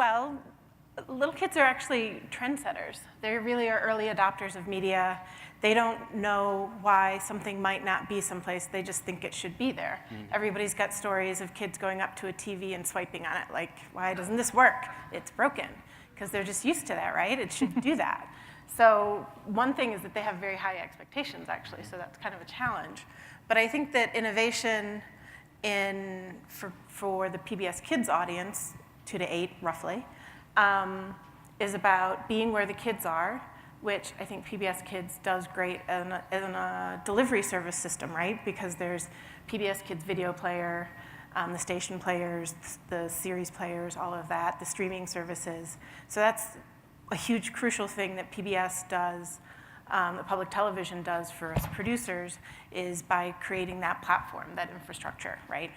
Well, little kids are actually trendsetters. They really are early adopters of media. They don't know why something might not be someplace. They just think it should be there. Everybody's got stories of kids going up to a TV and swiping on it, like, why doesn't this work? It's broken. Because they're just used to that, right? It should do that. So one thing is that they have very high expectations, actually, so that's kind of a challenge. But I think that innovation for the PBS Kids audience, 2 to 8 roughly, is about being where the kids are, which I think PBS Kids does great in a delivery service system, right? Because there's PBS Kids video player, the station players, the series players, all of that, the streaming services. So that's a huge, crucial thing that PBS does, that public television does for us producers, is by creating that platform, that infrastructure, right?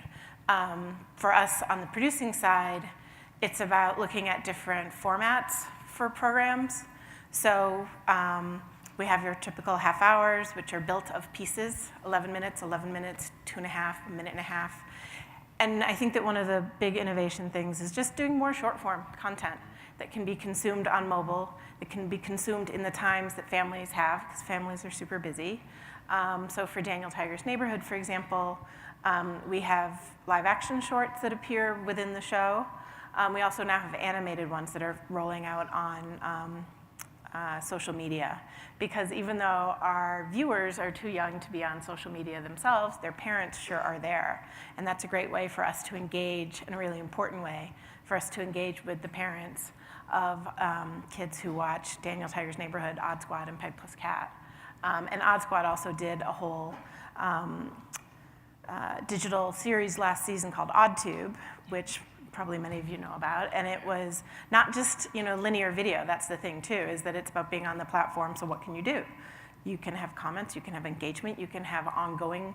For us on the producing side, it's about looking at different formats for programs. So we have your typical half hours, which are built of pieces, 11 minutes, 2.5, a minute and a half. And I think that one of the big innovation things is just doing more short form content that can be consumed on mobile, that can be consumed in the times that families have, because families are super busy. So for Daniel Tiger's Neighborhood, for example, we have live action shorts that appear within the show. We also now have animated ones that are rolling out on social media, because even though our viewers are too young to be on social media themselves, their parents sure are there. And that's a great way for us to engage, and a really important way for us to engage with the parents of kids who watch Daniel Tiger's Neighborhood, Odd Squad, and Peg Plus Cat. And Odd Squad also did a whole digital series last season called OddTube, which probably many of you know about, and it was not just linear video. That's the thing too, is that it's about being on the platform. So what can you do? You can have comments, you can have engagement, you can have ongoing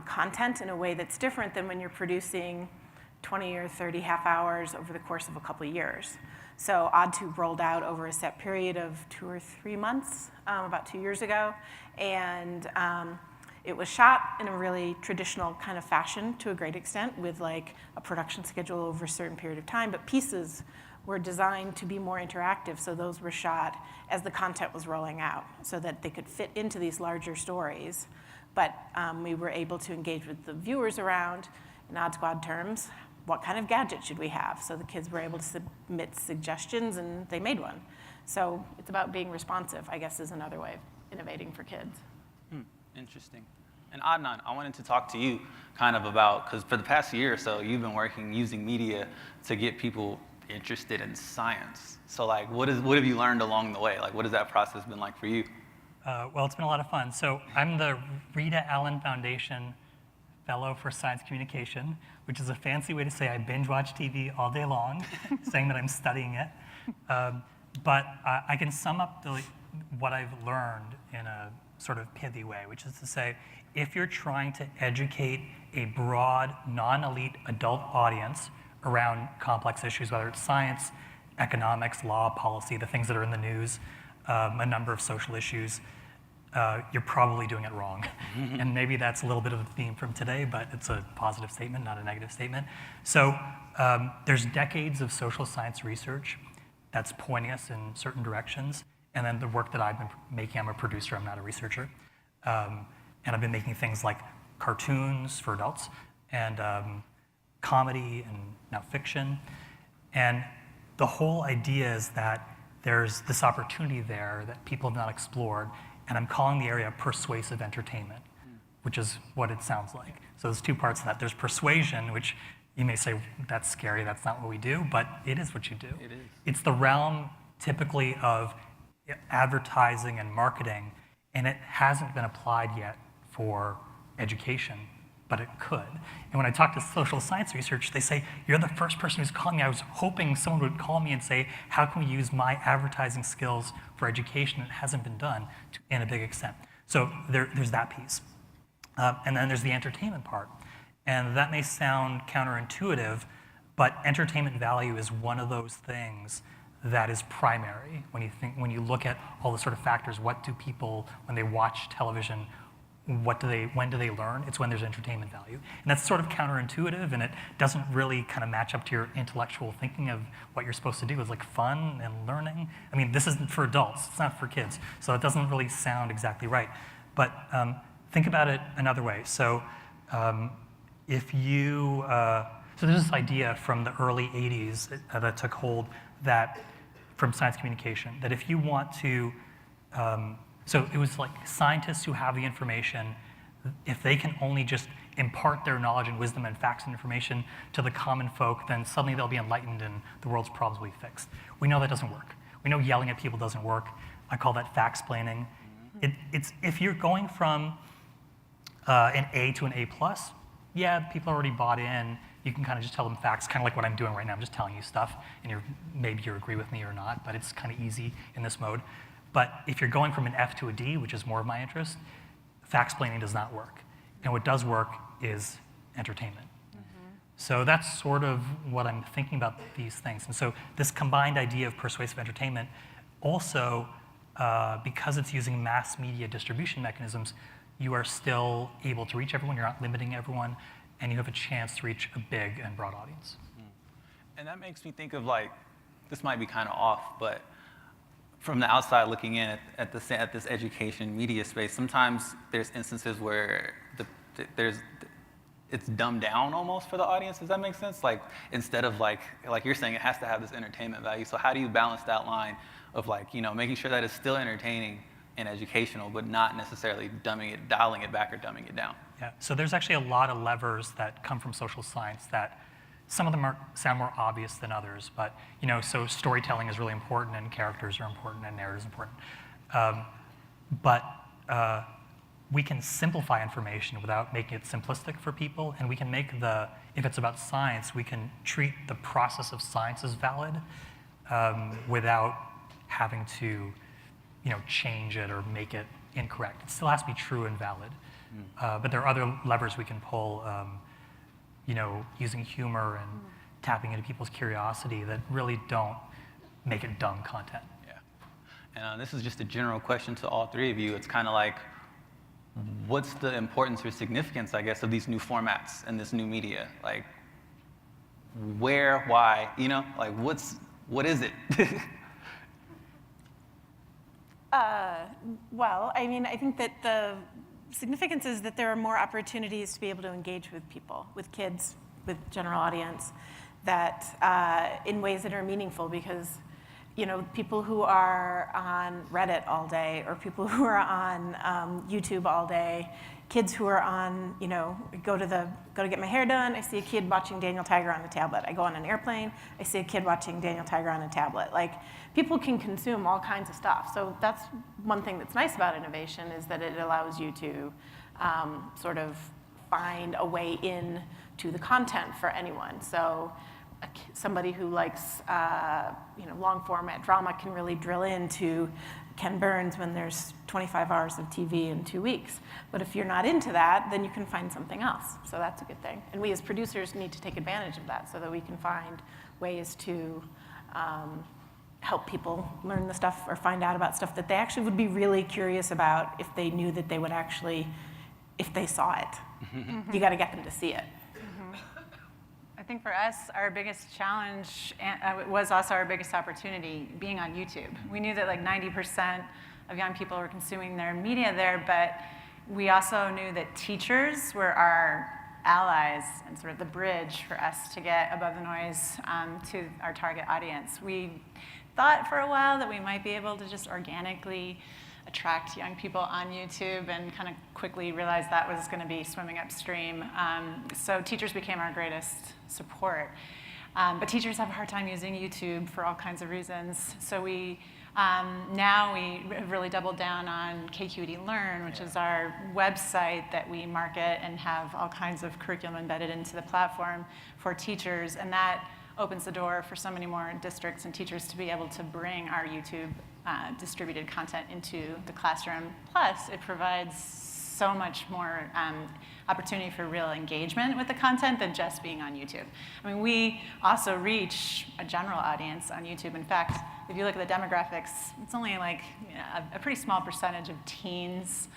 content in a way that's different than when you're producing 20 or 30 half hours over the course of a couple of years. So OddTube rolled out over a set period of 2 or 3 months, about 2 years ago, and it was shot in a really traditional kind of fashion to a great extent, with like a production schedule over a certain period of time, but pieces were designed to be more interactive, so those were shot as the content was rolling out so that they could fit into these larger stories. But we were able to engage with the viewers around, in Odd Squad terms, what kind of gadget should we have? So the kids were able to submit suggestions, and they made one. So it's about being responsive, I guess, is another way of innovating for kids. Interesting. And Adnaan, I wanted to talk to you kind of about, because for the past year or so, you've been working using media to get people interested in science. So like, what have you learned along the way? Like, what has that process been like for you? Well, it's been a lot of fun. So I'm the Rita Allen Foundation Fellow for Science Communication, which is a fancy way to say I binge watch TV all day long, saying that I'm studying it. But I can sum up what I've learned in a sort of pithy way, which is to say, if you're trying to educate a broad, non-elite adult audience around complex issues, whether it's science, economics, law, policy, the things that are in the news, a number of social issues, you're probably doing it wrong. And maybe that's a little bit of a theme from today, but it's a positive statement, not a negative statement. So there's decades of social science research that's pointing us in certain directions. And then the work that I've been making, I'm a producer, I'm not a researcher. And I've been making things like cartoons for adults, and comedy, and now fiction. And the whole idea is that there's this opportunity there that people have not explored, and I'm calling the area persuasive entertainment, which is what it sounds like. So there's 2 parts of that. There's persuasion, which you may say, that's scary, that's not what we do, but it is what you do. It is. It's the realm typically of advertising and marketing, and it hasn't been applied yet for education, but it could. And when I talk to social science research, they say, you're the first person who's calling me. I was hoping someone would call me and say, how can we use my advertising skills for education? It hasn't been done in a big extent. So there's that piece. And then there's the entertainment part. And that may sound counterintuitive, but entertainment value is one of those things that is primary when you look at all the sort of factors. What do people, when they watch television, when do they learn? It's when there's entertainment value. And that's sort of counterintuitive, and it doesn't really kind of match up to your intellectual thinking of what you're supposed to do is like fun and learning. I mean, this isn't for adults, it's not for kids, so it doesn't really sound exactly right. But think about it another way. So if you, so there's this idea from the early 80s that took hold that, from science communication, that if you want to, so it was like scientists who have the information, if they can only just impart their knowledge and wisdom and facts and information to the common folk, then suddenly they'll be enlightened and the world's problems will be fixed. We know that doesn't work. We know yelling at people doesn't work. I call that facts-plaining. It's if you're going from an A to an A+, yeah, people already bought in. You can kind of just tell them facts, kind of like what I'm doing right now. I'm just telling you stuff, and maybe you agree with me or not, but it's kind of easy in this mode. But if you're going from an F to a D, which is more of my interest, facts-plaining does not work. And what does work is entertainment. So that's sort of what I'm thinking about these things. And so this combined idea of persuasive entertainment also, because it's using mass media distribution mechanisms, you are still able to reach everyone, you're not limiting everyone, and you have a chance to reach a big and broad audience. And that makes me think of like, this might be kind of off, but from the outside looking in at this education media space, sometimes there's instances where it's dumbed down almost for the audience. Does that make sense? Like instead of like you're saying, it has to have this entertainment value. So how do you balance that line of like, making sure that it's still entertaining and educational, but not necessarily dialing it back or dumbing it down? Yeah. So there's actually a lot of levers that come from social science that some of them sound more obvious than others, but so storytelling is really important, and characters are important, and narrative is important. But we can simplify information without making it simplistic for people, and we can make if it's about science, we can treat the process of science as valid without having to, change it or make it incorrect. It still has to be true and valid. But there are other levers we can pull. Using humor and tapping into people's curiosity that really don't make it dumb content. Yeah. And this is just a general question to all three of you. It's kind of like, what's the importance or significance, I guess, of these new formats and this new media? Like, where, why, like what is it? Well, I mean, I think that the significance is that there are more opportunities to be able to engage with people, with kids, with general audience, that in ways that are meaningful, because people who are on Reddit all day, or people who are on YouTube all day, kids who are on, go to get my hair done, I see a kid watching Daniel Tiger on a tablet. I go on an airplane, I see a kid watching Daniel Tiger on a tablet. Like, people can consume all kinds of stuff. So that's one thing that's nice about innovation, is that it allows you to sort of find a way in to the content for anyone. So somebody who likes long format drama can really drill into Ken Burns when there's 25 hours of TV in 2 weeks. But if you're not into that, then you can find something else. So that's a good thing. And we as producers need to take advantage of that so that we can find ways to help people learn the stuff or find out about stuff that they actually would be really curious about if they knew that they would actually, if they saw it. You got to get them to see it. I think for us, our biggest challenge was also our biggest opportunity, being on YouTube. We knew that like 90% of young people were consuming their media there, but we also knew that teachers were our allies and sort of the bridge for us to get above the noise to our target audience. We thought for a while that we might be able to just organically attract young people on YouTube, and kind of quickly realized that was going to be swimming upstream. So teachers became our greatest support. But teachers have a hard time using YouTube for all kinds of reasons. So now we really doubled down on KQED Learn, which is our website that we market and have all kinds of curriculum embedded into the platform for teachers. And that opens the door for so many more districts and teachers to be able to bring our YouTube distributed content into the classroom. Plus, it provides so much more opportunity for real engagement with the content than just being on YouTube. I mean, we also reach a general audience on YouTube. In fact, if you look at the demographics, it's only like a pretty small percentage of teens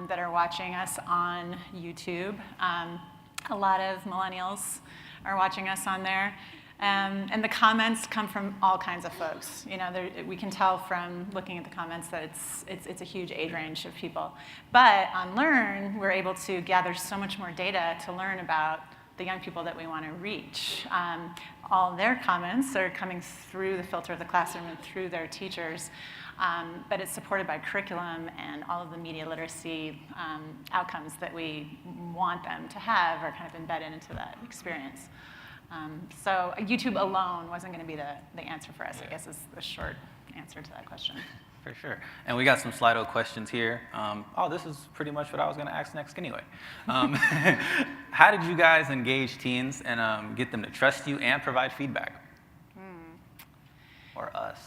that are watching us on YouTube. A lot of millennials are watching us on there. And the comments come from all kinds of folks. You know, we can tell from looking at the comments that it's a huge age range of people. But on Learn, we're able to gather so much more data to learn about the young people that we want to reach. All their comments are coming through the filter of the classroom and through their teachers. But it's supported by curriculum and all of the media literacy outcomes that we want them to have are kind of embedded into that experience. So YouTube alone wasn't going to be the answer for us, I guess is the short answer to that question. For sure. And we got some Slido questions here. Oh, this is pretty much what I was going to ask next anyway. How did you guys engage teens and get them to trust you and provide feedback? Or us?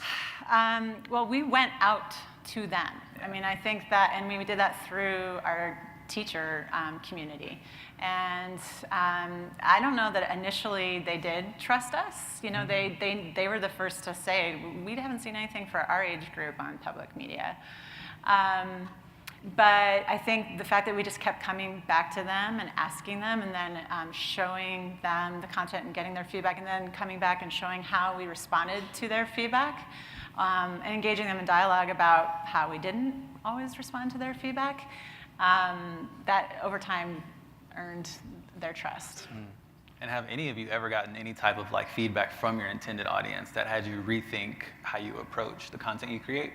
Well, we went out to them. Yeah. I mean, I think that, and we did that through our teacher community. And I don't know that initially they did trust us. You know, they were the first to say, we haven't seen anything for our age group on public media. But I think the fact that we just kept coming back to them and asking them and then showing them the content and getting their feedback and then coming back and showing how we responded to their feedback and engaging them in dialogue about how we didn't always respond to their feedback, that over time earned their trust. And have any of you ever gotten any type of like feedback from your intended audience that had you rethink how you approach the content you create?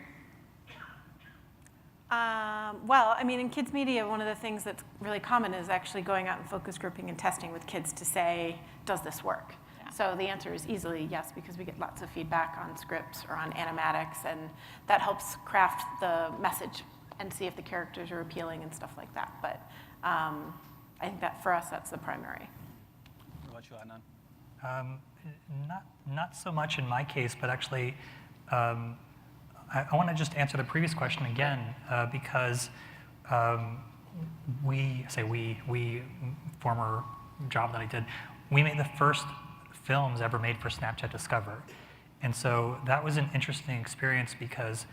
Well, I mean, in kids media, one of the things that's really common is actually going out and focus grouping and testing with kids to say, does this work? Yeah. So the answer is easily yes, because we get lots of feedback on scripts or on animatics, and that helps craft the message and see if the characters are appealing and stuff like that. But I think that for us, that's the primary. What about you, Adnaan? Not so much in my case, but actually, I want to just answer the previous question again because we, former job that I did, we made the first films ever made for Snapchat Discover. And so that was an interesting experience because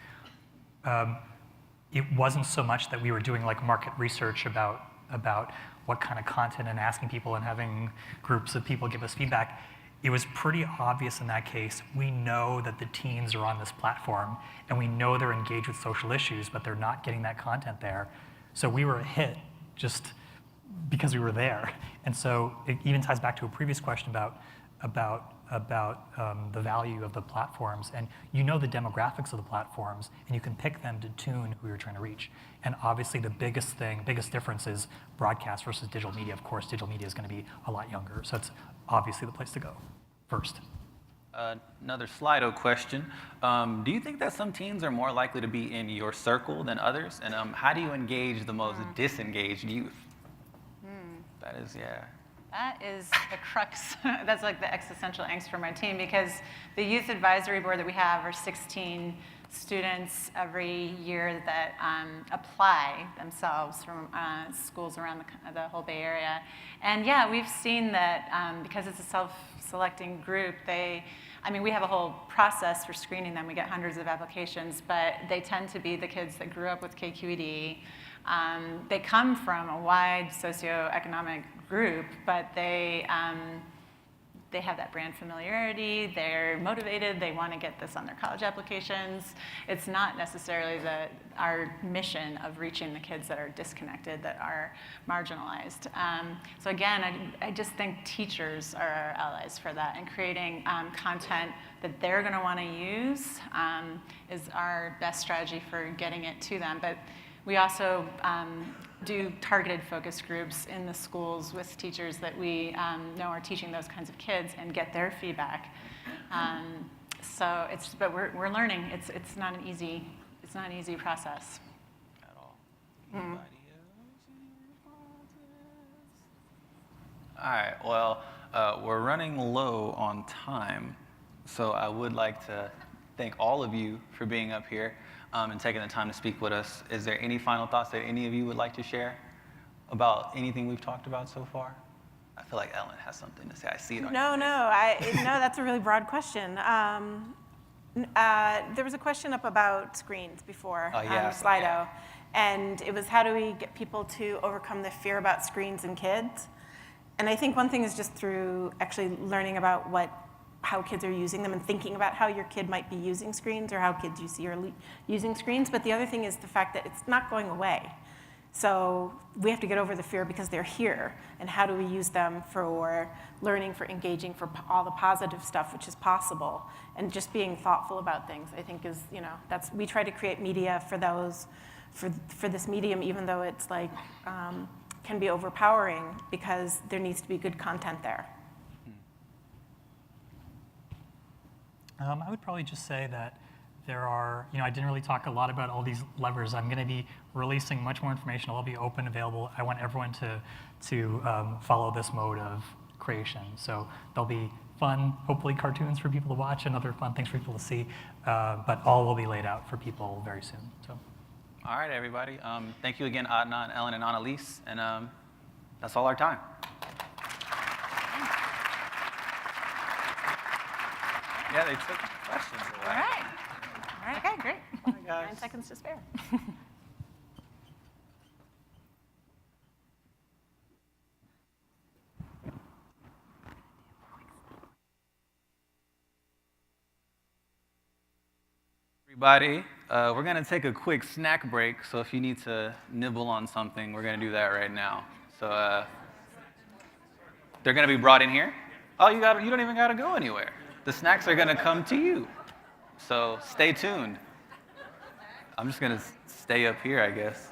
it wasn't so much that we were doing like market research about what kind of content and asking people and having groups of people give us feedback. It was pretty obvious in that case. We know that the teens are on this platform, and we know they're engaged with social issues, but they're not getting that content there. So we were a hit just because we were there. And so it even ties back to a previous question about the value of the platforms. And you know the demographics of the platforms, and you can pick them to tune who you're trying to reach. And obviously the biggest difference is broadcast versus digital media. Of course, digital media is going to be a lot younger. So it's obviously the place to go first. Another Slido question. Do you think that some teens are more likely to be in your circle than others? And how do you engage the most disengaged youth? That is, yeah. That is the crux. That's like the existential angst for my team because the youth advisory board that we have are 16 students every year that apply themselves from schools around the whole Bay Area. And yeah, we've seen that because it's a self-selecting group, we have a whole process for screening them. We get hundreds of applications, but they tend to be the kids that grew up with KQED. They come from a wide socioeconomic group, but they have that brand familiarity, they're motivated, they want to get this on their college applications. It's not necessarily our mission of reaching the kids that are disconnected, that are marginalized. So again, I just think teachers are our allies for that, and creating content that they're going to want to use is our best strategy for getting it to them. But we also do targeted focus groups in the schools with teachers that we know are teaching those kinds of kids and get their feedback. But we're learning. It's not an easy process. At all. Anybody else? All right. Well, we're running low on time, so I would like to thank all of you for being up here. And taking the time to speak with us. Is there any final thoughts that any of you would like to share about anything we've talked about so far? I feel like Ellen has something to say. I see it on your face. No, that's a really broad question. There was a question up about screens before on Slido. And it was how do we get people to overcome the fear about screens and kids? And I think one thing is just through actually learning about how kids are using them and thinking about how your kid might be using screens or how kids you see are using screens. But the other thing is the fact that it's not going away. So we have to get over the fear because they're here. And how do we use them for learning, for engaging, for all the positive stuff which is possible? And just being thoughtful about things, I think is, we try to create media for those, for this medium, even though it's like, can be overpowering because there needs to be good content there. I would probably just say that there are, I didn't really talk a lot about all these levers. I'm going to be releasing much more information. It'll be open, available. I want everyone to follow this mode of creation. So there'll be fun, hopefully cartoons for people to watch and other fun things for people to see. But all will be laid out for people very soon. So. All right, everybody. Thank you again, Adnaan, Ellen, and Annelise. And that's all our time. Yeah, they took questions away. All right. Okay, great. Bye, guys. 9 seconds to spare. Everybody, we're going to take a quick snack break. So if you need to nibble on something, we're going to do that right now. So they're going to be brought in here. Oh, you don't even got to go anywhere. The snacks are going to come to you. So stay tuned. I'm just going to stay up here, I guess.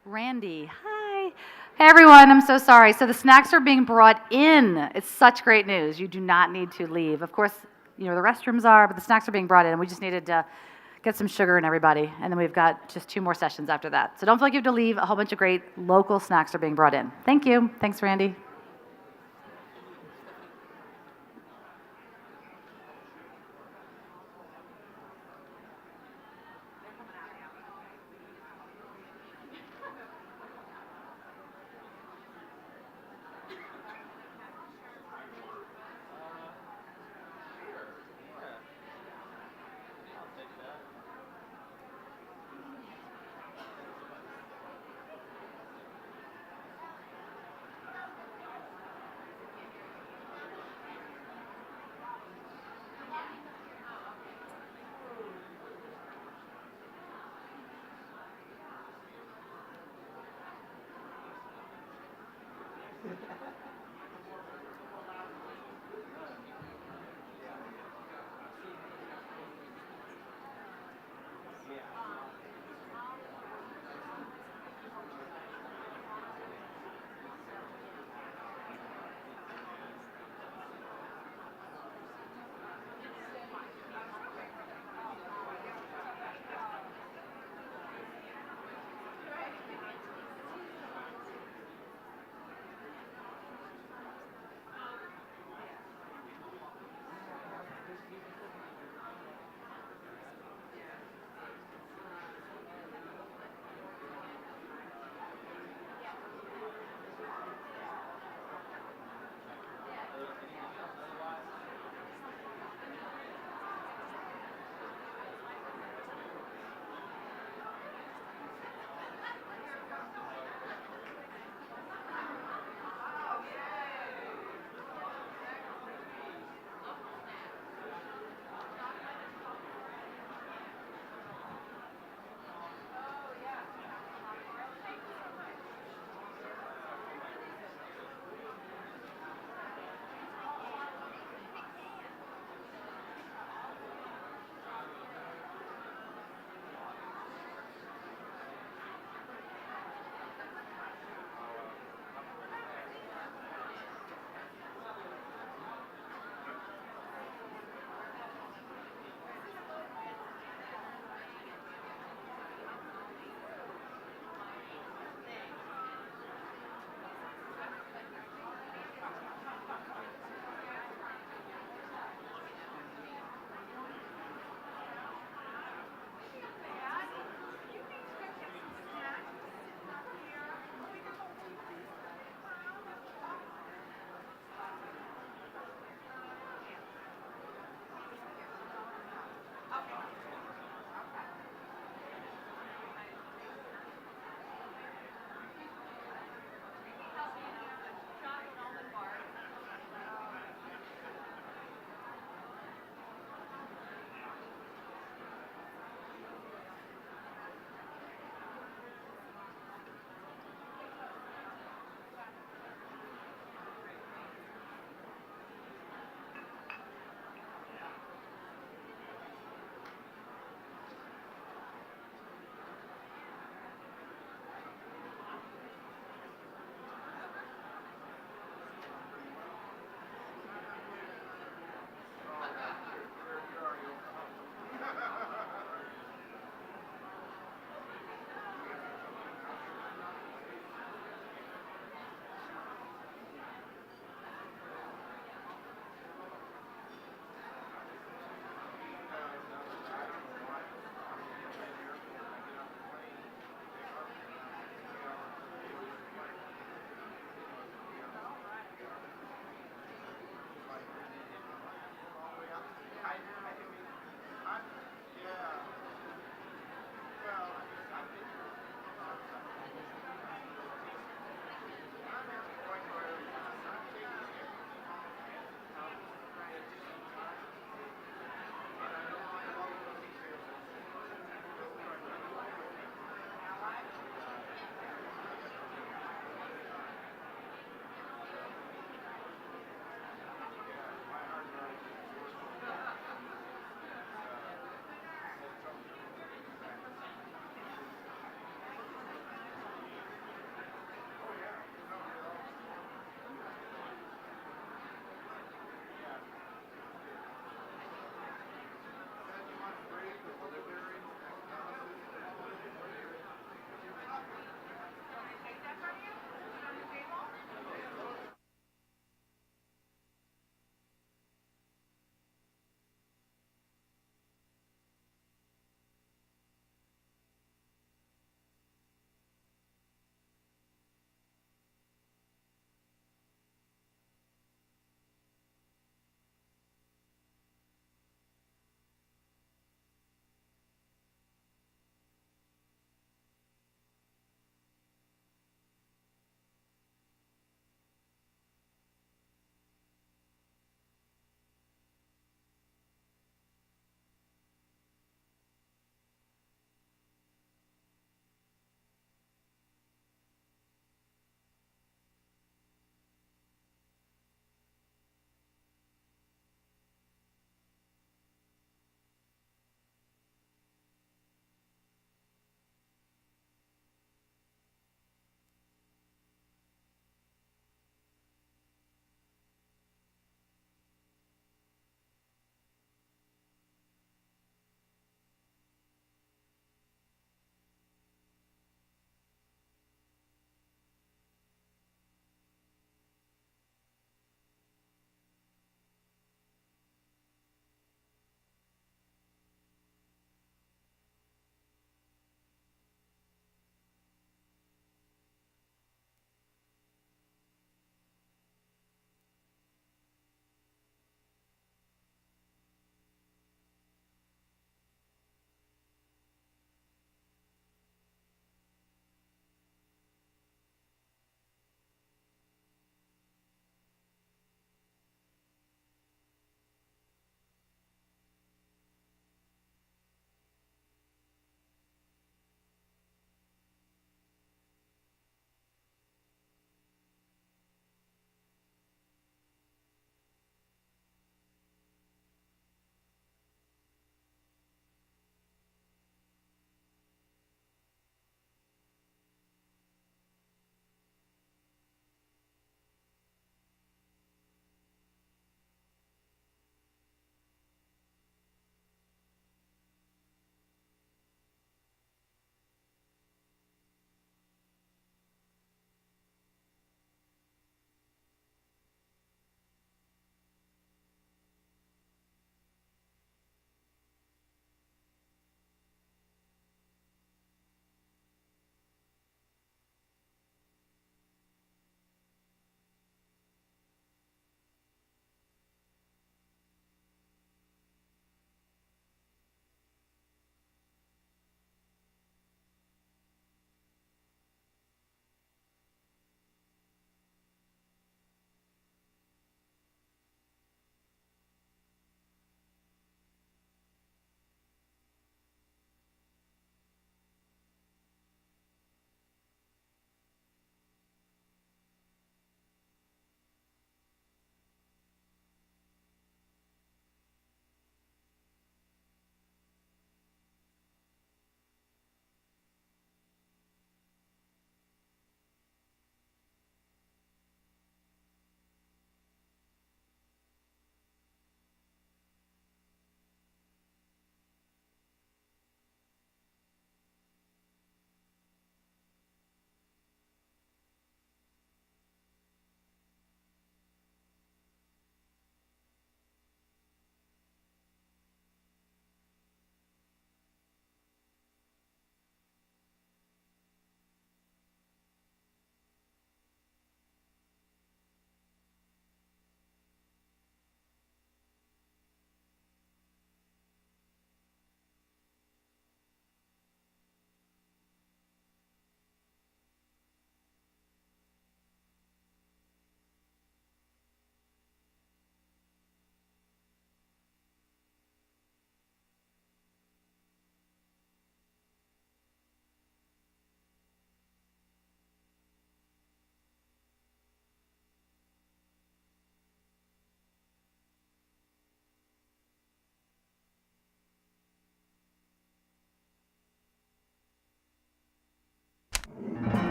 Randy, hi. Hey everyone, I'm so sorry. So the snacks are being brought in. It's such great news. You do not need to leave. Of course, the restrooms are, but the snacks are being brought in. We just needed to get some sugar in everybody, and then we've got just 2 more sessions after that. So don't feel like you have to leave. A whole bunch of great local snacks are being brought in. Thank you. Thanks, Randy.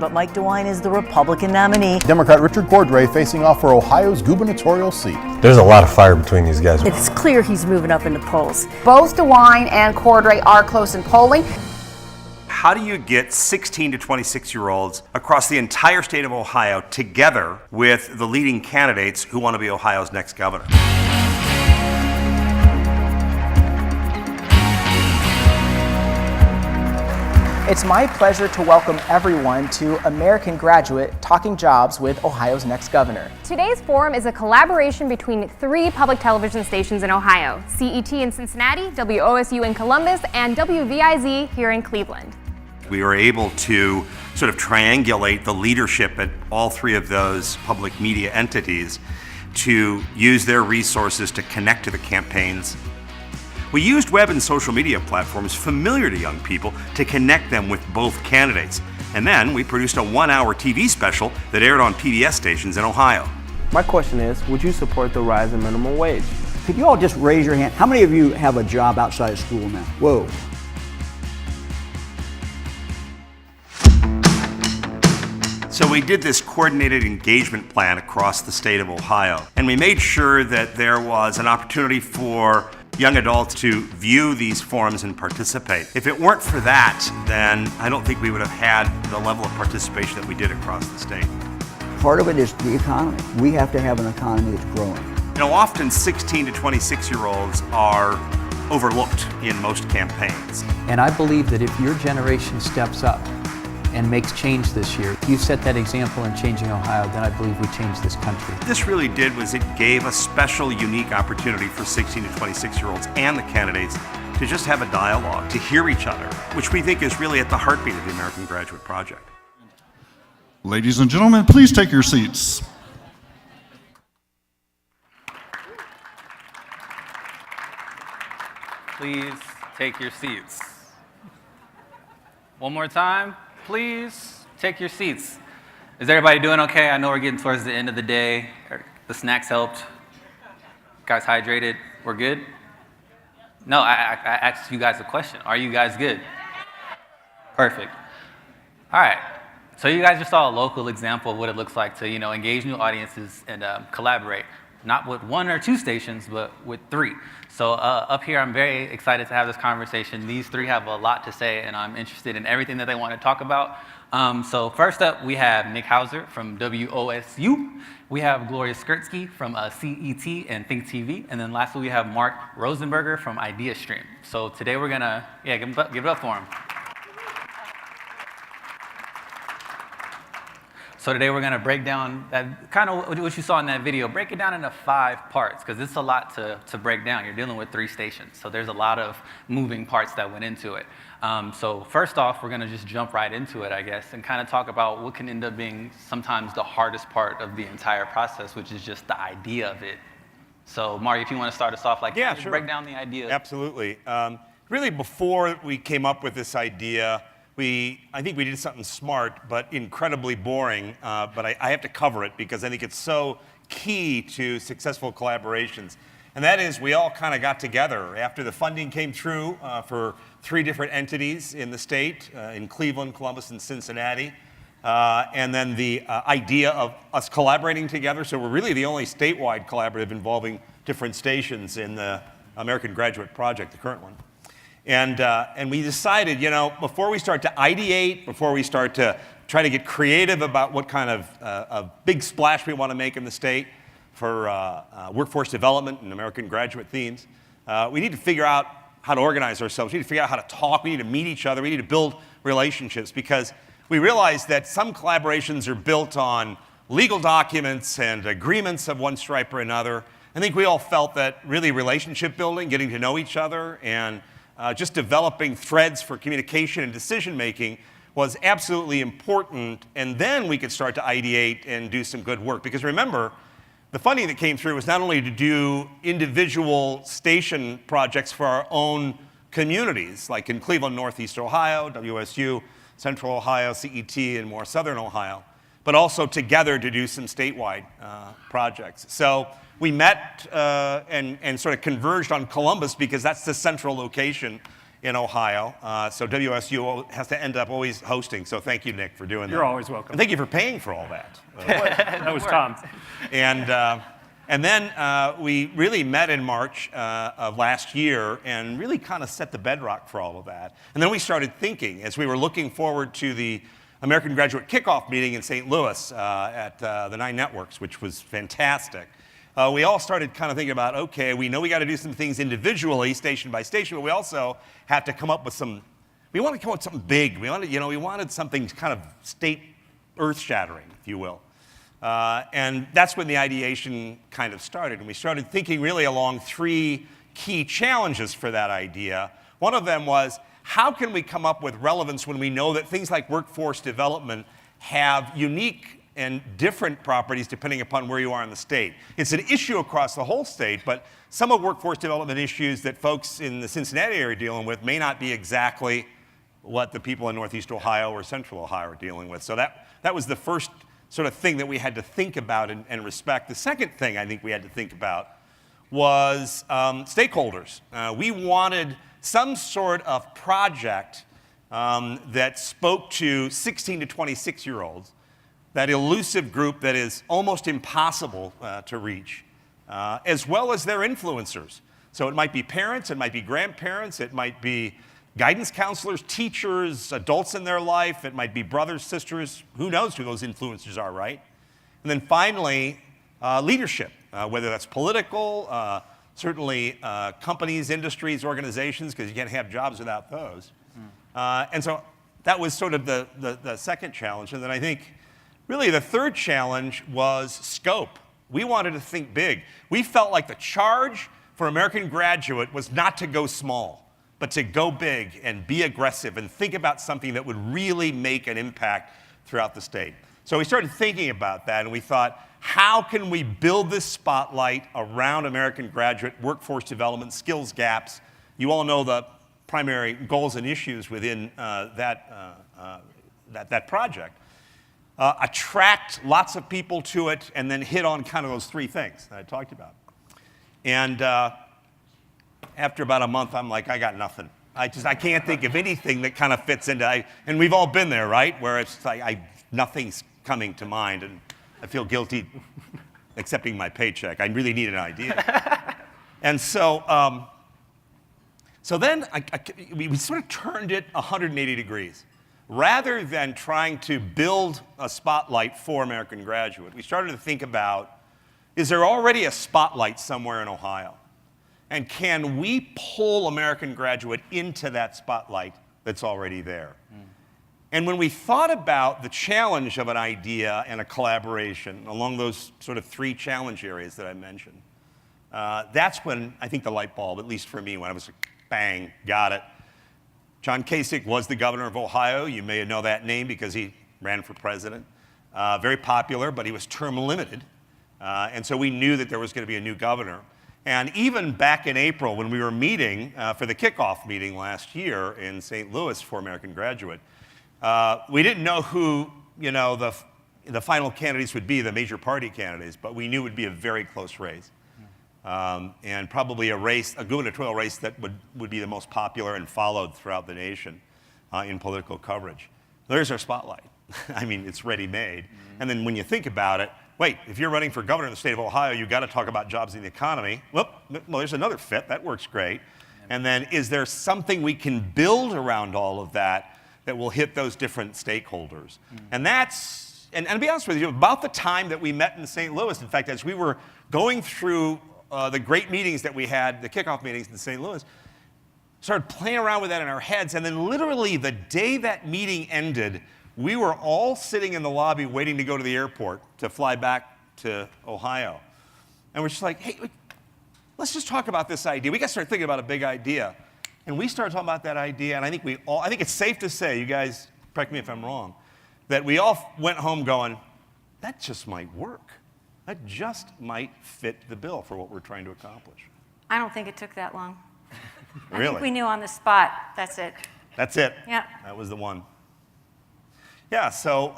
but Mike DeWine is the Republican nominee. Democrat Richard Cordray facing off for Ohio's gubernatorial seat. There's a lot of fire between these guys. It's clear he's moving up in the polls. Both DeWine and Cordray are close in polling. How do you get 16 to 26-year-olds across the entire state of Ohio together with the leading candidates who want to be Ohio's next governor? It's my pleasure to welcome everyone to American Graduate Talking Jobs with Ohio's Next Governor. Today's forum is a collaboration between 3 public television stations in Ohio, CET in Cincinnati, WOSU in Columbus, and WVIZ here in Cleveland. We were able to sort of triangulate the leadership at all 3 of those public media entities to use their resources to connect to the campaigns. We used web and social media platforms familiar to young people to connect them with both candidates. And then we produced a 1-hour TV special that aired on PBS stations in Ohio. My question is, would you support the rise in minimum wage? Could you all just raise your hand? How many of you have a job outside of school now? Whoa. So we did this coordinated engagement plan across the state of Ohio, and we made sure that there was an opportunity for young adults to view these forums and participate. If it weren't for that, then I don't think we would have had the level of participation that we did across the state. Part of it is the economy. We have to have an economy that's growing. You know, often 16 to 26-year-olds are overlooked in most campaigns. And I believe that if your generation steps up and makes change this year, if you set that example in changing Ohio, then I believe we change this country. This really did was it gave a special, unique opportunity for 16 to 26-year-olds and the candidates to just have a dialogue, to hear each other, which we think is really at the heartbeat of the American Graduate Project. Ladies and gentlemen, please take your seats. Please take your seats. One more time. Please take your seats. Is everybody doing okay? I know we're getting towards the end of the day. The snacks helped. Guys hydrated? We're good? No, I asked you guys a question. Are you guys good? Perfect. All right. So you guys just saw a local example of what it looks like to, engage new audiences and collaborate. Not with 1 or 2 stations, but with 3. So up here, I'm very excited to have this conversation. These 3 have a lot to say, and I'm interested in everything that they want to talk about. So first up, we have Nick Hauser from WOSU. We have Gloria Skirtsky from CET and Think TV. And then lastly, we have Mark Rosenberger from IdeaStream. So today we're going to, give it up for him. So today we're going to break down that kind of what you saw in that video, break it down into 5 parts, because it's a lot to break down. You're dealing with 3 stations, so there's a lot of moving parts that went into it. So first off, we're going to just jump right into it, I guess, and kind of talk about what can end up being sometimes the hardest part of the entire process, which is just the idea of it. So Mario, if you want to start us off, yeah, sure. Break down the idea. Absolutely. Really, before we came up with this idea, I think we did something smart, but incredibly boring, but I have to cover it because I think it's so key to successful collaborations. And that is, we all kind of got together after the funding came through for 3 different entities in the state, in Cleveland, Columbus, and Cincinnati. And then the idea of us collaborating together. So we're really the only statewide collaborative involving different stations in the American Graduate Project, the current one. And we decided, before we start to ideate, before we start to try to get creative about what kind of a big splash we want to make in the state for workforce development and American graduate themes, we need to figure out how to organize ourselves. We need to figure out how to talk. We need to meet each other. We need to build relationships because we realize that some collaborations are built on legal documents and agreements of one stripe or another. I think we all felt that really relationship building, getting to know each other, and just developing threads for communication and decision-making was absolutely important, and then we could start to ideate and do some good work. Because remember, the funding that came through was not only to do individual station projects for our own communities, like in Cleveland, Northeast Ohio, WSU, Central Ohio, CET, and more Southern Ohio, but also together to do some statewide projects. So we met and sort of converged on Columbus because that's the central location in Ohio. So WSU has to end up always hosting. So thank you, Nick, for doing that. You're always welcome. And thank you for paying for all that. That was Tom. And then we really met in March of last year and really kind of set the bedrock for all of that. And then we started thinking as we were looking forward to the American Graduate Kickoff meeting in St. Louis at the 9 Networks, which was fantastic. We all started kind of thinking about, okay, we know we got to do some things individually, station by station, but we also have to come up with we want to come up with something big. We wanted something kind of state earth-shattering, if you will. And that's when the ideation kind of started. And we started thinking really along 3 key challenges for that idea. One of them was, how can we come up with relevance when we know that things like workforce development have unique and different properties depending upon where you are in the state? It's an issue across the whole state, but some of workforce development issues that folks in the Cincinnati area are dealing with may not be exactly what the people in Northeast Ohio or Central Ohio are dealing with. So that was the first sort of thing that we had to think about and respect. The second thing I think we had to think about was stakeholders. We wanted some sort of project that spoke to 16 to 26-year-olds, that elusive group that is almost impossible to reach, as well as their influencers. So it might be parents, it might be grandparents, it might be guidance counselors, teachers, adults in their life, it might be brothers, sisters, who knows who those influencers are, right? And then finally, leadership, whether that's political, certainly companies, industries, organizations, because you can't have jobs without those. And so that was sort of the second challenge. And then I think really the third challenge was scope. We wanted to think big. We felt like the charge for American Graduate was not to go small, but to go big and be aggressive and think about something that would really make an impact throughout the state. So we started thinking about that, and we thought, how can we build this spotlight around American Graduate, workforce development, skills gaps? You all know the primary goals and issues within that project. Attract lots of people to it, and then hit on kind of those 3 things that I talked about. And after about a month, I'm like, I got nothing. I can't think of anything that kind of fits into, and we've all been there, right? Where it's like, nothing's coming to mind, and I feel guilty accepting my paycheck. I really need an idea. And so, then we sort of turned it 180 degrees. Rather than trying to build a spotlight for American Graduate, we started to think about, is there already a spotlight somewhere in Ohio? And can we pull American Graduate into that spotlight that's already there? And when we thought about the challenge of an idea and a collaboration along those sort of 3 challenge areas that I mentioned, that's when I think the light bulb, at least for me, when I was like, bang, got it. John Kasich was the governor of Ohio. You may know that name because he ran for president. Very popular, but he was term limited. And so we knew that there was going to be a new governor. And even back in April, when we were meeting for the kickoff meeting last year in St. Louis for American Graduate, we didn't know who the final candidates would be, the major party candidates, but we knew it would be a very close race. And probably a gubernatorial race that would be the most popular and followed throughout the nation in political coverage. There's our spotlight. I mean, it's ready-made. And then when you think about it, wait, if you're running for governor in the state of Ohio, you've got to talk about jobs in the economy. Well, there's another fit. That works great. And then is there something we can build around all of that that will hit those different stakeholders? And that's, and to be honest with you, about the time that we met in St. Louis, in fact, as we were going through the great meetings that we had, the kickoff meetings in St. Louis, started playing around with that in our heads. And then literally the day that meeting ended, we were all sitting in the lobby waiting to go to the airport to fly back to Ohio. And we're just like, hey, let's just talk about this idea. We got to start thinking about a big idea. And we started talking about that idea, and I think it's safe to say, you guys correct me if I'm wrong, that we all went home going, that just might work. That just might fit the bill for what we're trying to accomplish. I don't think it took that long. Really? I think we knew on the spot, that's it. That's it. Yeah. That was the one. Yeah, so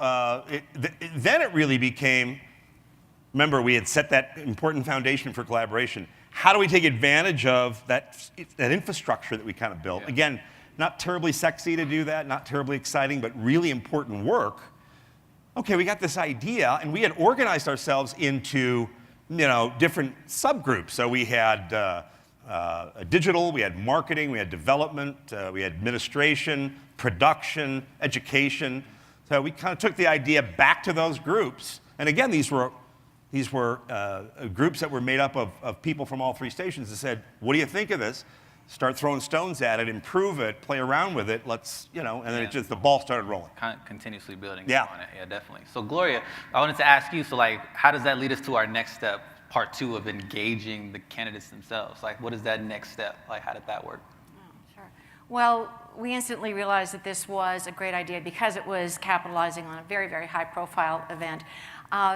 then it really became, remember, we had set that important foundation for collaboration. How do we take advantage of that infrastructure that we kind of built? Yeah. Again, not terribly sexy to do that, not terribly exciting, but really important work. Okay, we got this idea, and we had organized ourselves into different subgroups. So we had digital, we had marketing, we had development, we had administration, production, education. So we kind of took the idea back to those groups. And again, these were groups that were made up of people from all three stations that said, what do you think of this? Start throwing stones at it, improve it, play around with it, let's, and then the ball started rolling. Kind of continuously building Yeah. on it. Yeah, definitely. So Gloria, I wanted to ask you, so like, how does that lead us to our next step, part 2 of engaging the candidates themselves? Like, what is that next step? Like, how did that work? Sure. Well, we instantly realized that this was a great idea because it was capitalizing on a very, very high-profile event.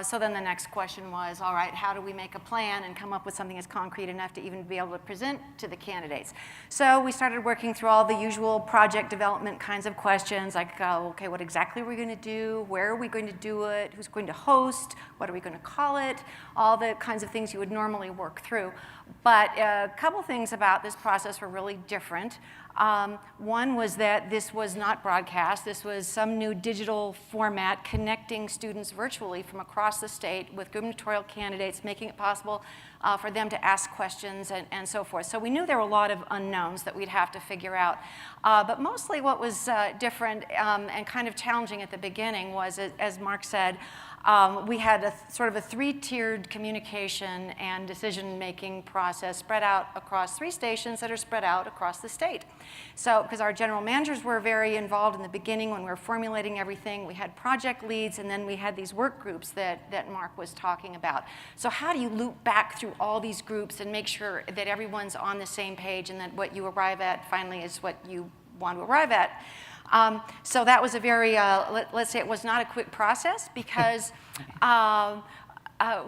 So then the next question was, all right, how do we make a plan and come up with something that's concrete enough to even be able to present to the candidates? So we started working through all the usual project development kinds of questions, like, okay, what exactly are we going to do? Where are we going to do it? Who's going to host? What are we going to call it? All the kinds of things you would normally work through. But a couple things about this process were really different. One was that this was not broadcast. This was some new digital format connecting students virtually from across the state with gubernatorial candidates, making it possible for them to ask questions and so forth. So we knew there were a lot of unknowns that we'd have to figure out. But mostly what was different and kind of challenging at the beginning was, as Mark said, we had sort of a 3-tiered communication and decision-making process spread out across 3 stations that are spread out across the state. So, because our general managers were very involved in the beginning when we were formulating everything, we had project leads, and then we had these work groups that Mark was talking about. So how do you loop back through all these groups and make sure that everyone's on the same page and that what you arrive at finally is what you want to arrive at? So that was a very, let's say it was not a quick process because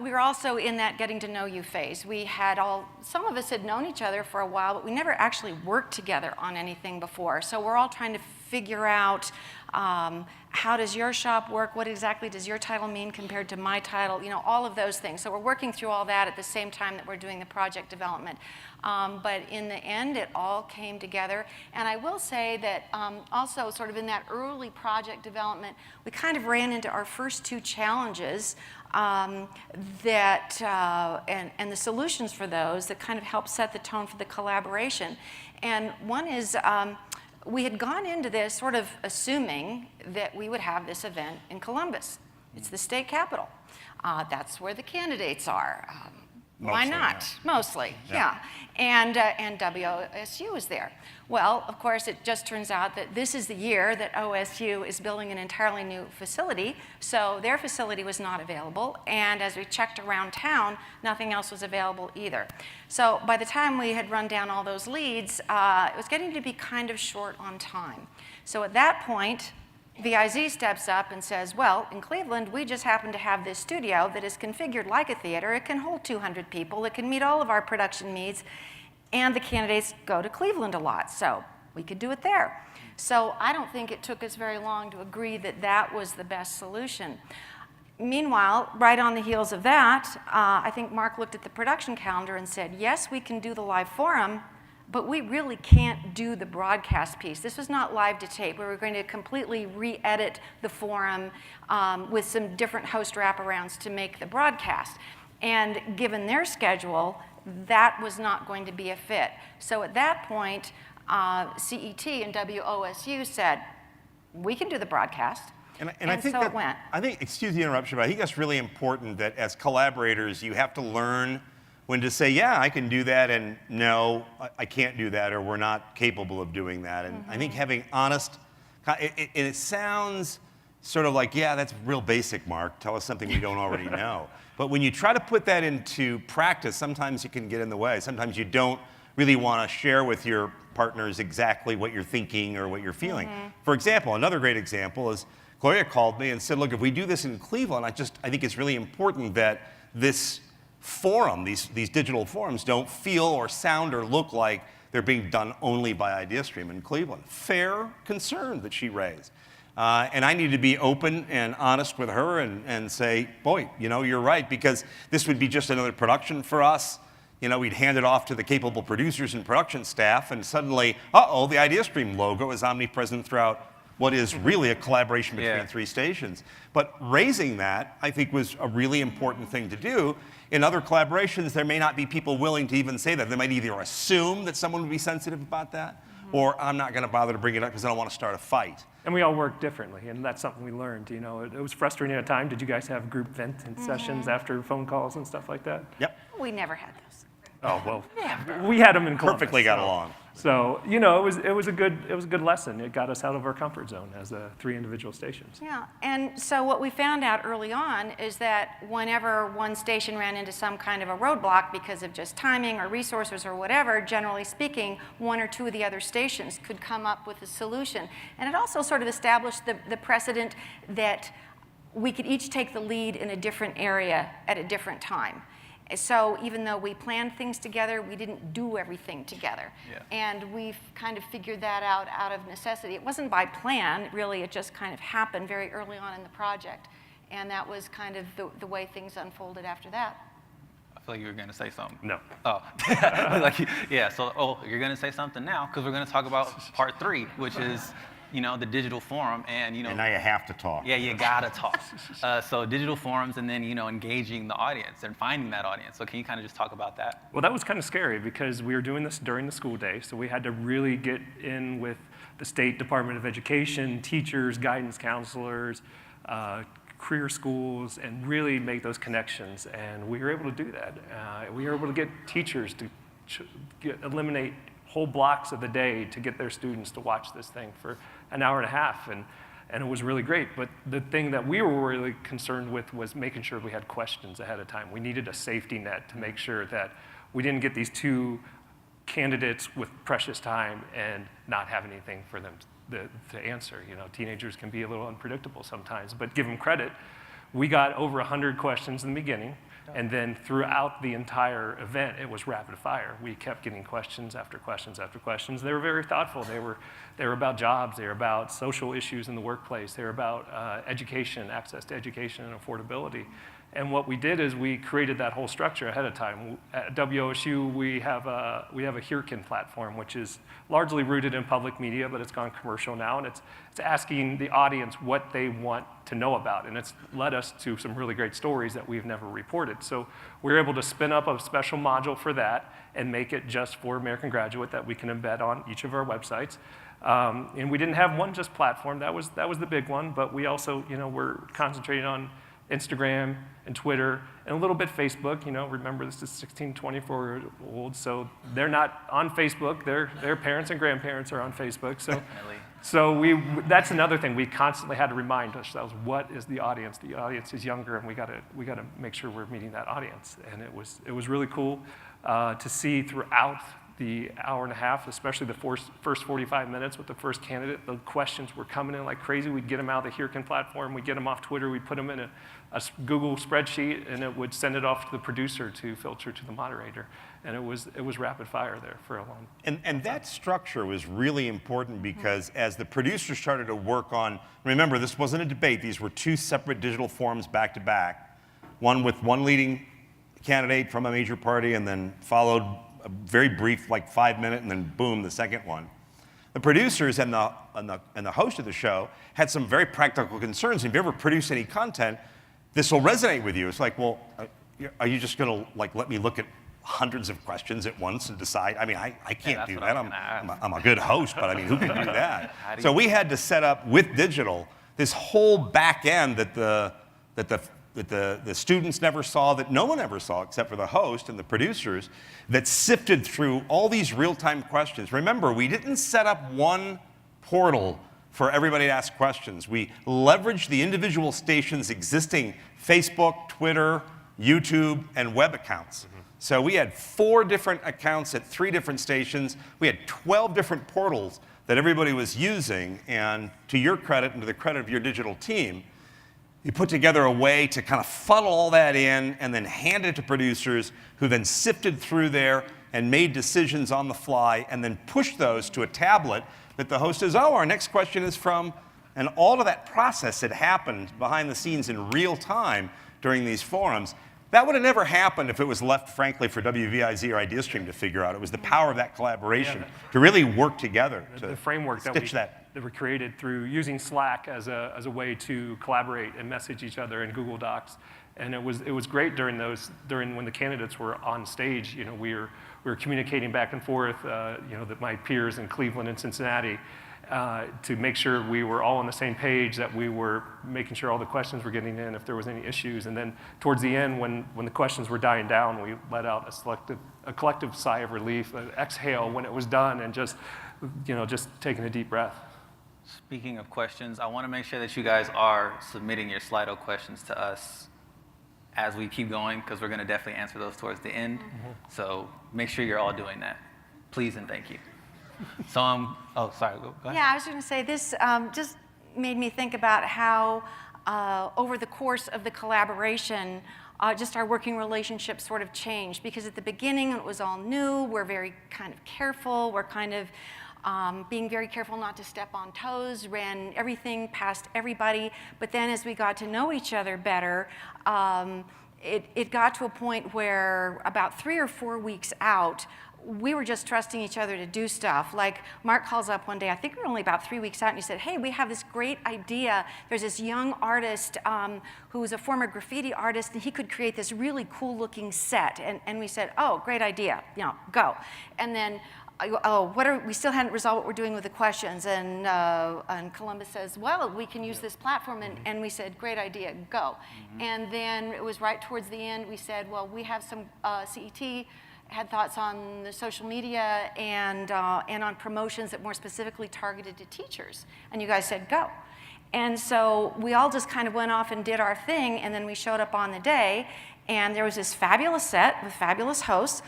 we were also in that getting to know you phase. We had some of us had known each other for a while, but we never actually worked together on anything before. So we're all trying to figure out how does your shop work? What exactly does your title mean compared to my title? All of those things. So we're working through all that at the same time that we're doing the project development. But in the end, it all came together. And I will say that also sort of in that early project development, we kind of ran into our first 2 challenges and the solutions for those that kind of helped set the tone for the collaboration. And one is we had gone into this sort of assuming that we would have this event in Columbus. It's the state capital. That's where the candidates are. Why not? Yeah. Mostly, yeah. And WSU is there. Well, of course, it just turns out that this is the year that OSU is building an entirely new facility, so their facility was not available, and as we checked around town, nothing else was available either. So by the time we had run down all those leads, it was getting to be kind of short on time. So at that point, VIZ steps up and says, well, in Cleveland, we just happen to have this studio that is configured like a theater. It can hold 200 people. It can meet all of our production needs. And the candidates go to Cleveland a lot, so we could do it there. So I don't think it took us very long to agree that that was the best solution. Meanwhile, right on the heels of that, I think Mark looked at the production calendar and said, yes, we can do the live forum, but we really can't do the broadcast piece. This was not live to tape. We were going to completely re-edit the forum with some different host wraparounds to make the broadcast. And given their schedule, that was not going to be a fit. So at that point, CET and WOSU said, we can do the broadcast. And I think so that, it went. I think, excuse the interruption, but I think that's really important that as collaborators, you have to learn when to say, yeah, I can do that, and no, I can't do that, or we're not capable of doing that. And I think having honest, it sounds sort of like, yeah, that's real basic, Mark. Tell us something we don't already know. But when you try to put that into practice, sometimes it can get in the way. Sometimes you don't really want to share with your partners exactly what you're thinking or what you're feeling. For example, another great example is Gloria called me and said, look, if we do this in Cleveland, I think it's really important that this forum, these digital forums, don't feel or sound or look like they're being done only by IdeaStream in Cleveland. Fair concern that she raised. And I need to be open and honest with her and say, boy, you're right, because this would be just another production for us. You know, we'd hand it off to the capable producers and production staff, and suddenly, uh-oh, the IdeaStream logo is omnipresent throughout what is really a collaboration between three stations. But raising that, I think, was a really important thing to do. In other collaborations, there may not be people willing to even say that. They might either assume that someone would be sensitive about that, or I'm not going to bother to bring it up because I don't want to start a fight. And we all work differently, and that's something we learned. You know, it was frustrating at a time. Did you guys have group venting sessions after phone calls and stuff like that? Yep. We never had those. Oh well, we had them in Columbus. Perfectly got along. So you know, it was a good lesson. It got us out of our comfort zone as 3 individual stations. Yeah, and so what we found out early on is that whenever one station ran into some kind of a roadblock because of just timing or resources or whatever, generally speaking, 1 or 2 of the other stations could come up with a solution. And it also sort of established the precedent that we could each take the lead in a different area at a different time. So even though we planned things together, we didn't do everything together. Yeah. And we've kind of figured that out of necessity. It wasn't by plan, really, it just kind of happened very early on in the project. And that was kind of the way things unfolded after that. I feel like you were going to say something. No. Oh, yeah, so you're going to say something now, because we're going to talk about part 3, which is, you know, the digital forum, and, you know. And now you have to talk. Yeah, you gotta talk. So digital forums, and then, you know, engaging the audience and finding that audience. So can you kind of just talk about that? Well, that was kind of scary because we were doing this during the school day, so we had to really get in with the State Department of Education, teachers, guidance counselors, career schools, and really make those connections. And we were able to do that. We were able to get teachers to eliminate whole blocks of the day to get their students to watch this thing for an hour and a half, and it was really great. But the thing that we were really concerned with was making sure we had questions ahead of time. We needed a safety net to make sure that we didn't get these 2 candidates with precious time and not have anything for them to answer. You know, teenagers can be a little unpredictable sometimes, but give them credit. We got over 100 questions in the beginning, and then throughout the entire event, it was rapid fire. We kept getting questions after questions after questions. They were very thoughtful. They were about jobs. They were about social issues in the workplace. They were about education, access to education and affordability. And what we did is we created that whole structure ahead of time. At WOSU, we have a Hearken platform, which is largely rooted in public media, but it's gone commercial now, and it's asking the audience what they want to know about, and it's led us to some really great stories that we've never reported. So we're able to spin up a special module for that and make it just for American Graduate that we can embed on each of our websites. And we didn't have one just platform. That was the big one, but we also, you know, we're concentrating on Instagram and Twitter and a little bit Facebook. You know, remember this is 16 to 24-year-olds, so they're not on Facebook. Their parents and grandparents are on Facebook. So that's another thing we constantly had to remind ourselves: what is the audience? The audience is younger, and we got to make sure we're meeting that audience. And it was really cool to see throughout the hour and a half, especially the first 45 minutes with the first candidate, the questions were coming in like crazy. We'd get them out of the Hearken platform, we'd get them off Twitter, we'd put them in a Google spreadsheet, and it would send it off to the producer to filter to the moderator. And it was rapid fire there for a long time. And that structure was really important because as the producers started to work on, remember, this wasn't a debate, these were 2 separate digital forums back to back, one with one leading candidate from a major party, and then followed a very brief, like 5-minute, and then boom, the second one. The producers and the host of the show had some very practical concerns. If you ever produce any content, this will resonate with you. It's like, well, are you just going to like let me look at hundreds of questions at once and decide? I mean, I can't do that. I'm a good host, but I mean, who can do that? So we had to set up with digital this whole back end that the students never saw, that no one ever saw except for the host and the producers, that sifted through all these real-time questions. Remember, we didn't set up one portal for everybody to ask questions. We leveraged the individual stations' existing Facebook, Twitter, YouTube, and web accounts. So we had 4 different accounts at 3 different stations. We had 12 different portals that everybody was using, and to your credit and to the credit of your digital team, you put together a way to kind of funnel all that in and then hand it to producers who then sifted through there and made decisions on the fly and then pushed those to a tablet that the host says, oh, our next question is from, and all of that process had happened behind the scenes in real time during these forums. that would have never happened if it was left, frankly, for WVIZ or IdeaStream to figure out. It was the power of that collaboration to really work together to the framework stitch that. That were created through using Slack as a way to collaborate and message each other in Google Docs. And it was great during when the candidates were on stage. You know, we were communicating back and forth. You know, that my peers in Cleveland and Cincinnati, to make sure we were all on the same page, that we were making sure all the questions were getting in if there was any issues. And then towards the end, when the questions were dying down, we let out a collective sigh of relief, an exhale when it was done, and just taking a deep breath. Speaking of questions, I want to make sure that you guys are submitting your Slido questions to us as we keep going, because we're going to definitely answer those towards the end. So make sure you're all doing that. Please and thank you. So, oh, sorry, go ahead. Yeah, I was going to say this just made me think about how over the course of the collaboration, just our working relationship sort of changed, because at the beginning it was all new. We're very kind of careful. We're kind of being very careful not to step on toes, ran everything past everybody. But then as we got to know each other better, it got to a point where about 3 or 4 weeks out, we were just trusting each other to do stuff. Like Mark calls up one day, I think we were only about 3 weeks out, and he said, hey, we have this great idea. There's this young artist who's a former graffiti artist, and he could create this really cool looking set. And we said, oh, great idea, go. And then, we still hadn't resolved what we're doing with the questions. And Columbus says, well, we can use this platform. And we said, great idea, go. And then it was right towards the end, we said, well, we have some CET, had thoughts on the social media and on promotions that more specifically targeted to teachers. And you guys said, go. And so we all just kind of went off and did our thing, and then we showed up on the day, and there was this fabulous set with fabulous hosts.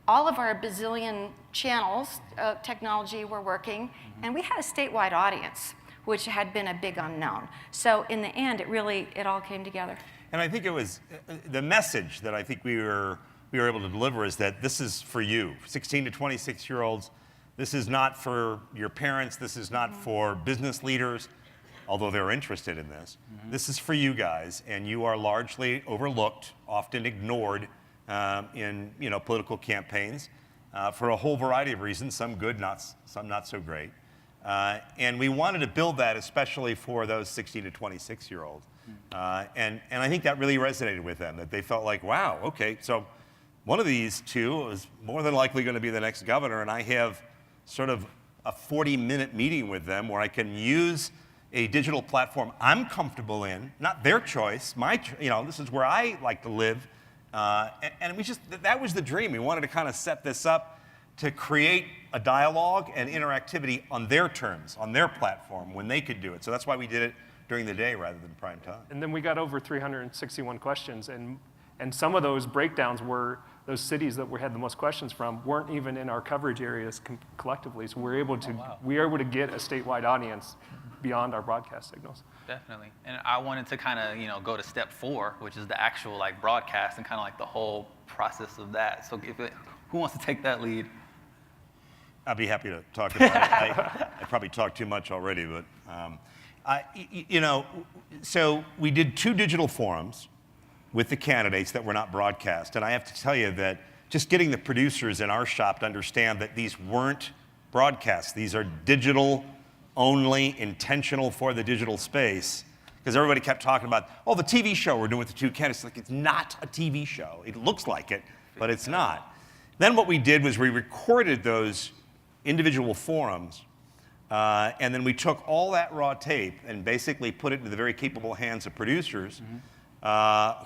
All of our bazillion channels of technology were working, and we had a statewide audience, which had been a big unknown. So in the end, it all came together. And I think it was the message that I think we were able to deliver is that this is for you, 16 to 26-year-olds. This is not for your parents. This is not for business leaders, although they're interested in this. This is for you guys, and you are largely overlooked, often ignored in political campaigns for a whole variety of reasons, some good, some not so great. And we wanted to build that especially for those 16 to 26-year-olds. And I think that really resonated with them, that they felt like, wow, okay, so one of these two is more than likely going to be the next governor, and I have sort of a 40-minute meeting with them where I can use a digital platform I'm comfortable in, not their choice, this is where I like to live. And that was the dream. We wanted to kind of set this up to create a dialogue and interactivity on their terms, on their platform, when they could do it. So that's why we did it during the day rather than prime time. And then we got over 361 questions, and some of those breakdowns were those cities that we had the most questions from weren't even in our coverage areas collectively. So we were able to get a statewide audience beyond our broadcast signals. Definitely. And I wanted to kind of, go to step 4, which is the actual broadcast and kind of the whole process of that. So who wants to take that lead? I'd be happy to talk about it. I probably talked too much already, but so we did 2 digital forums with the candidates that were not broadcast. And I have to tell you that just getting the producers in our shop to understand that these weren't broadcasts, these are digital only, intentional for the digital space, because everybody kept talking about, the TV show we're doing with the 2 candidates. Like, it's not a TV show. It looks like it, but it's not. Then what we did was we recorded those individual forums, and then we took all that raw tape and basically put it into the very capable hands of producers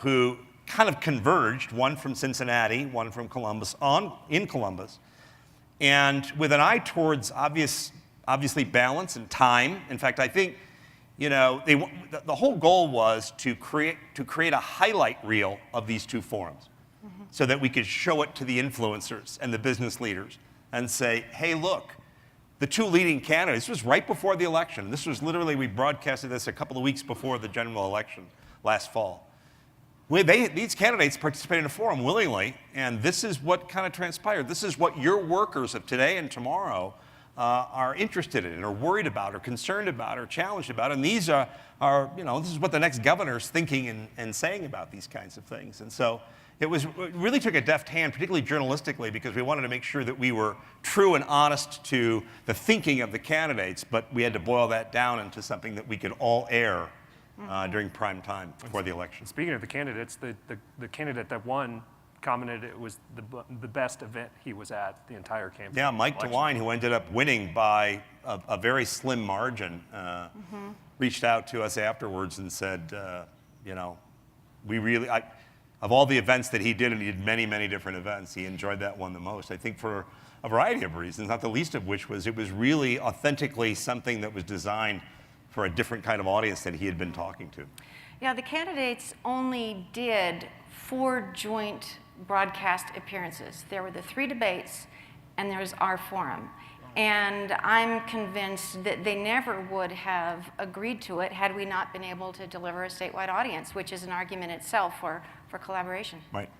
who kind of converged, one from Cincinnati, one from Columbus, in Columbus, and with an eye towards obviously balance and time. In fact, I think the whole goal was to create a highlight reel of these 2 forums, so that we could show it to the influencers and the business leaders and say, hey, look, the 2 leading candidates. This was right before the election. This was literally, we broadcasted this a couple of weeks before the general election last fall. These candidates participated in a forum willingly, and this is what kind of transpired. This is what your workers of today and tomorrow are interested in, or worried about, or concerned about, or challenged about. And these this is what the next governor is thinking and saying about these kinds of things. And so It really took a deft hand, particularly journalistically, because we wanted to make sure that we were true and honest to the thinking of the candidates, but we had to boil that down into something that we could all air during prime time before the election. Speaking of the candidates, the candidate that won commented it was the best event he was at the entire campaign. Yeah, Mike DeWine, who ended up winning by a very slim margin, reached out to us afterwards and said, you know, we really, of all the events that he did, and he did many, many different events, he enjoyed that one the most. I think for a variety of reasons, not the least of which was it was really authentically something that was designed for a different kind of audience that he had been talking to. Yeah, the candidates only did 4 joint broadcast appearances. There were the 3 debates, and there was our forum. And I'm convinced that they never would have agreed to it had we not been able to deliver a statewide audience, which is an argument itself for collaboration. Right.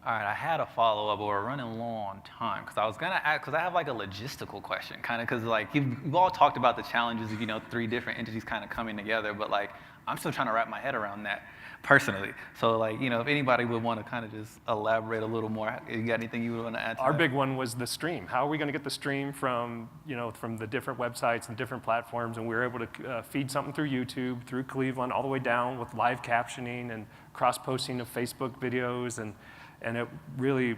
All right, I had a follow-up, but we're running low on time because I was gonna ask, because I have like a logistical question, kind of, because like you've all talked about the challenges of 3 different entities kind of coming together, but like I'm still trying to wrap my head around that personally. So like, if anybody would want to kind of just elaborate a little more, you got anything you would want to add to Our that? big one was the stream. How are we going to get the stream from, from the different websites and different platforms? And we were able to feed something through YouTube, through Cleveland, all the way down with live captioning and cross-posting of Facebook videos. And it really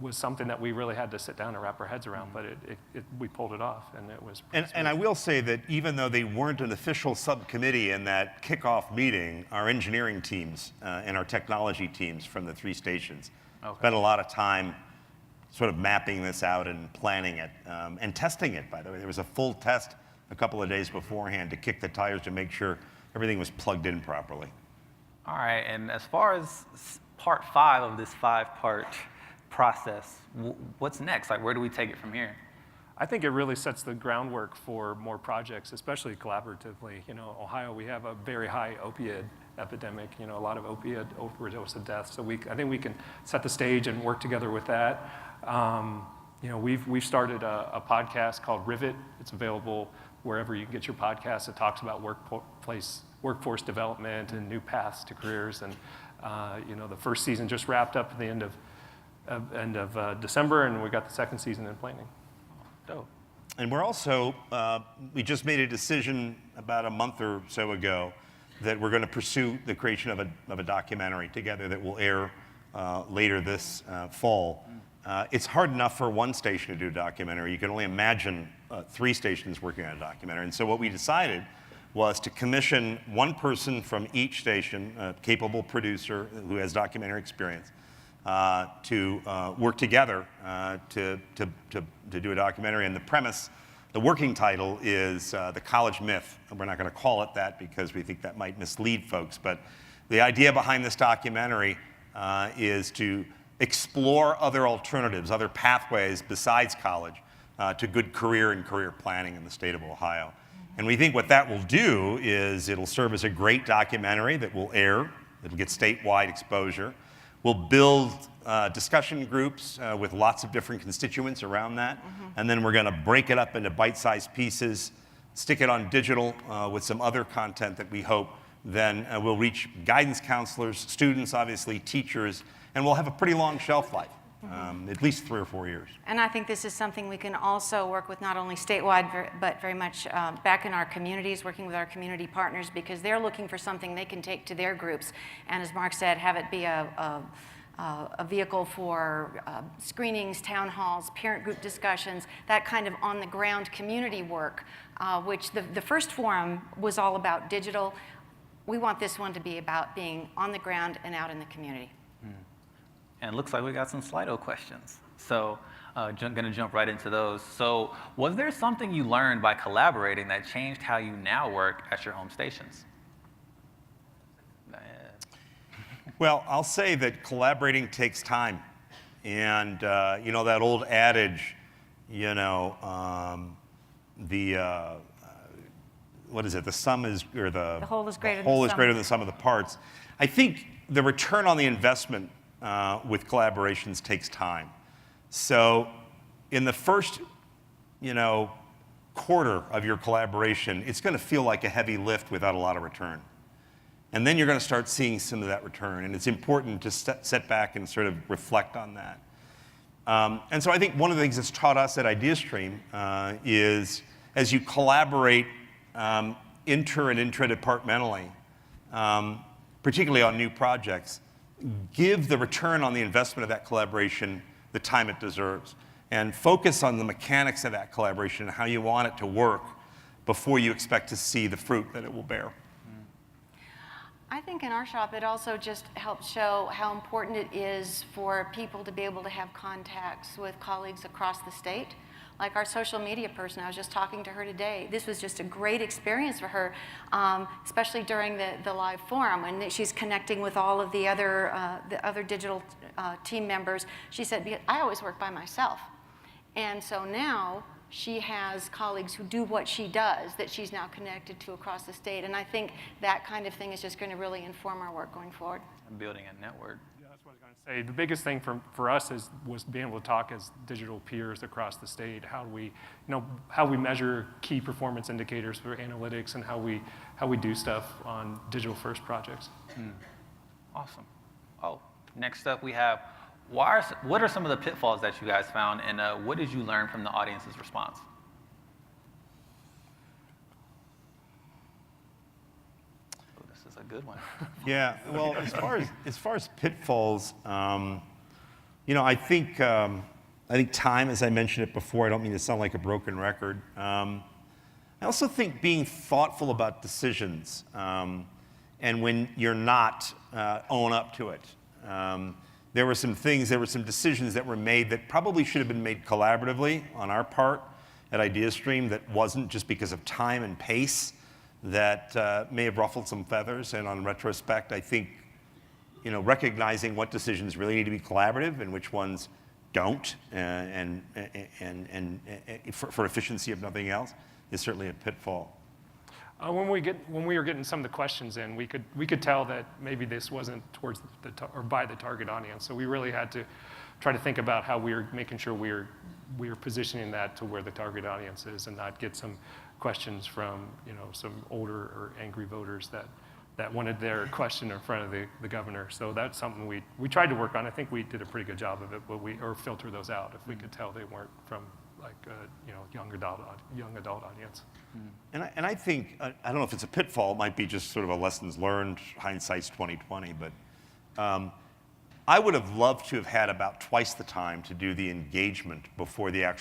was something that we really had to sit down and wrap our heads around, but we pulled it off, and it was And I will say that even though they weren't an official subcommittee in that kickoff meeting, our engineering teams and our technology teams from the 3 stations spent a lot of time sort of mapping this out and planning it and testing it, by the way. There was a full test a couple of days beforehand to kick the tires to make sure everything was plugged in properly. All right, and as far as part 5 of this 5-part process, what's next? Like, where do we take it from here? I think it really sets the groundwork for more projects, especially collaboratively. Ohio, we have a very high opioid epidemic, a lot of opioid overdose deaths. So I think we can set the stage and work together with that. We've started a podcast called Rivet. It's available wherever you get your podcasts. It talks about workforce development and new paths to careers. And the first season just wrapped up at the end of December, and we got the second season in planning. Dope. And we're also, we just made a decision about a month or so ago that we're going to pursue the creation of a documentary together that will air later this fall. It's hard enough for one station to do a documentary. You can only imagine 3 stations working on a documentary. And so what we decided was to commission one person from each station, a capable producer who has documentary experience, to work together to do a documentary. And the premise, the working title is The College Myth. We're not going to call it that because we think that might mislead folks. But the idea behind this documentary is to explore other alternatives, other pathways besides college to good career and career planning in the state of Ohio. And we think what that will do is it'll serve as a great documentary that will air, it'll get statewide exposure. We'll build discussion groups with lots of different constituents around that. And then we're going to break it up into bite-sized pieces, stick it on digital with some other content that we hope then we'll reach guidance counselors, students, obviously, teachers, and we'll have a pretty long shelf life, at least 3 or 4 years. And I think this is something we can also work with not only statewide, but very much back in our communities, working with our community partners, because they're looking for something they can take to their groups. And as Mark said, have it be a vehicle for screenings, town halls, parent group discussions, that kind of on-the-ground community work, which the first forum was all about digital. We want this one to be about being on the ground and out in the community. And it looks like we got some Slido questions. So going to jump right into those. So was there something you learned by collaborating that changed how you now work at your home stations? Well, I'll say that collaborating takes time. And, that old adage, what is it? The sum is, or the whole is greater than the sum of the parts. I think the return on the investment with collaborations takes time. So in the first, quarter of your collaboration, it's going to feel like a heavy lift without a lot of return. And then you're going to start seeing some of that return. And it's important to set back and sort of reflect on that. And so I think one of the things that's taught us at IdeaStream is as you collaborate inter and intradepartmentally, particularly on new projects, give the return on the investment of that collaboration the time it deserves. And focus on the mechanics of that collaboration and how you want it to work before you expect to see the fruit that it will bear. I think in our shop, it also just helps show how important it is for people to be able to have contacts with colleagues across the state. Like our social media person, I was just talking to her today. This was just a great experience for her, especially during the live forum, and she's connecting with all of the other digital team members. She said, I always work by myself. And so now she has colleagues who do what she does that she's now connected to across the state. And I think that kind of thing is just going to really inform our work going forward. And building a network. Yeah, that's what I was going to say. The biggest thing for us was being able to talk as digital peers across the state. How we measure key performance indicators for analytics and how we do stuff on digital first projects. Awesome. Oh, next up we have, what are some of the pitfalls that you guys found, and what did you learn from the audience's response? Oh, this is a good one. Yeah, well, as far as pitfalls, I think time, as I mentioned it before, I don't mean to sound like a broken record. I also think being thoughtful about decisions, and when you're not, own up to it. There were some decisions that were made that probably should have been made collaboratively on our part at IdeaStream that wasn't, just because of time and pace, that may have ruffled some feathers. And on retrospect, I think, recognizing what decisions really need to be collaborative and which ones don't, and for efficiency if nothing else, is certainly a pitfall. When we were getting some of the questions in, we could tell that maybe this wasn't towards or by the target audience. So we really had to try to think about how we were making sure we were positioning that to where the target audience is, and not get some questions from some older or angry voters that wanted their question in front of the governor. So that's something we tried to work on. I think we did a pretty good job of it, but or filter those out if we could tell they weren't from like young adult audience. And I think, I don't know if it's a pitfall, it might be just sort of a lessons learned, hindsight's 20/20, but I would have loved to have had about twice the time to do the engagement before the actual